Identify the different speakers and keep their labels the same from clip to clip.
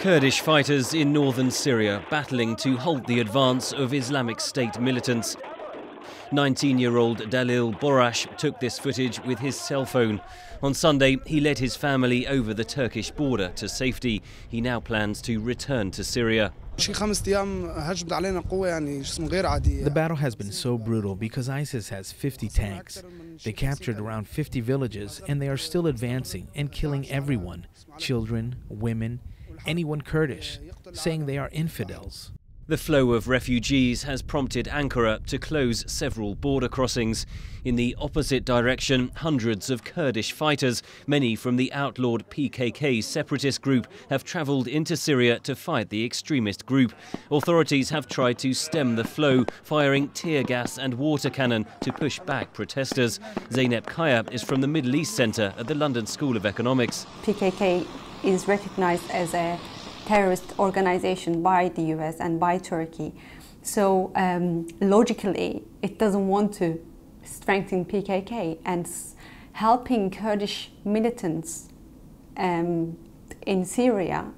Speaker 1: Kurdish fighters in northern Syria battling to halt the advance of Islamic State militants. 19-year-old Dalil Borash took this footage with his cell phone. On Sunday, he led his family over the Turkish border to safety. He now plans to return to Syria.
Speaker 2: The battle has been so brutal because ISIS has 50 tanks. They captured around 50 villages and they are still advancing and killing everyone, children, women, anyone Kurdish, saying they are infidels.
Speaker 1: The flow of refugees has prompted Ankara to close several border crossings. In the opposite direction, hundreds of Kurdish fighters, many from the outlawed PKK separatist group, have travelled into Syria to fight the extremist group. Authorities have tried to stem the flow, firing tear gas and water cannon to push back protesters. Zeynep Kaya is from the Middle East Centre at the London School of Economics.
Speaker 3: PKK is recognised as a terrorist organization by the US and by Turkey. So logically, it doesn't want to strengthen PKK, and helping Kurdish militants in Syria,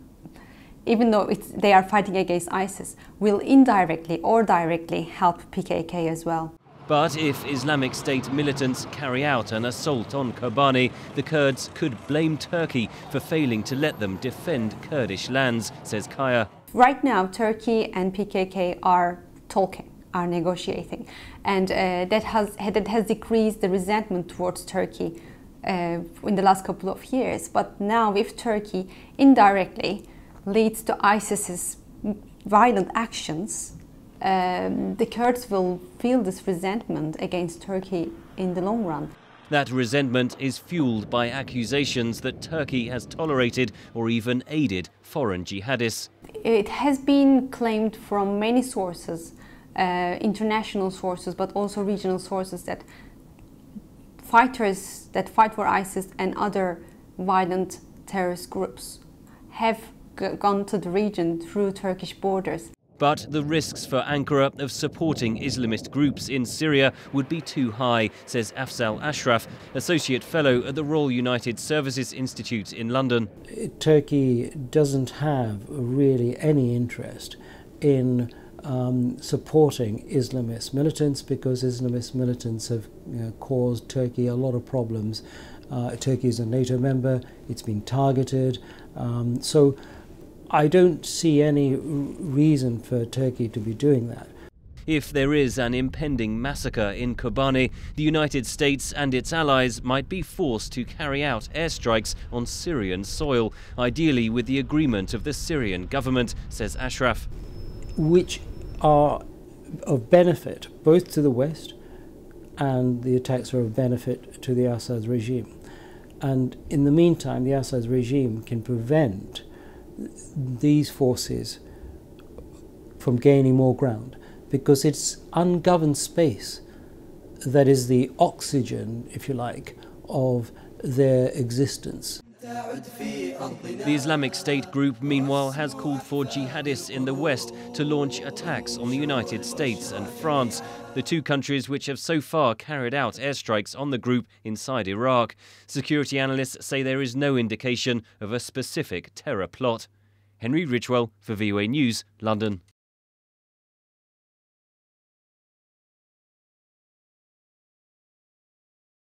Speaker 3: even though they are fighting against ISIS, will indirectly or directly help PKK as well.
Speaker 1: But if Islamic State militants carry out an assault on Kobane, the Kurds could blame Turkey for failing to let them defend Kurdish lands, says Kaya.
Speaker 3: Right now, Turkey and PKK are talking, are negotiating, and that has decreased the resentment towards Turkey in the last couple of years. But now, if Turkey indirectly leads to ISIS's violent actions, the Kurds will feel this resentment against Turkey in the long run.
Speaker 1: That resentment is fueled by accusations that Turkey has tolerated or even aided foreign jihadists.
Speaker 3: It has been claimed from many sources, international sources, but also regional sources, that fighters that fight for ISIS and other violent terrorist groups have gone to the region through Turkish borders.
Speaker 1: But the risks for Ankara of supporting Islamist groups in Syria would be too high, says Afzal Ashraf, Associate Fellow at the Royal United Services Institute in London.
Speaker 4: Turkey doesn't have really any interest in supporting Islamist militants, because Islamist militants have caused Turkey a lot of problems. Turkey is a NATO member, it's been targeted, so I don't see any reason for Turkey to be doing that.
Speaker 1: If there is an impending massacre in Kobane, the United States and its allies might be forced to carry out airstrikes on Syrian soil, ideally with the agreement of the Syrian government, says Ashraf.
Speaker 4: Which are of benefit both to the West, and the attacks are of benefit to the Assad regime. And in the meantime, the Assad regime can prevent these forces from gaining more ground, because it's ungoverned space that is the oxygen, if you like, of their existence.
Speaker 1: The Islamic State group, meanwhile, has called for jihadists in the West to launch attacks on the United States and France, the two countries which have so far carried out airstrikes on the group inside Iraq. Security analysts say there is no indication of a specific terror plot. Henry Ridgwell for VOA News, London.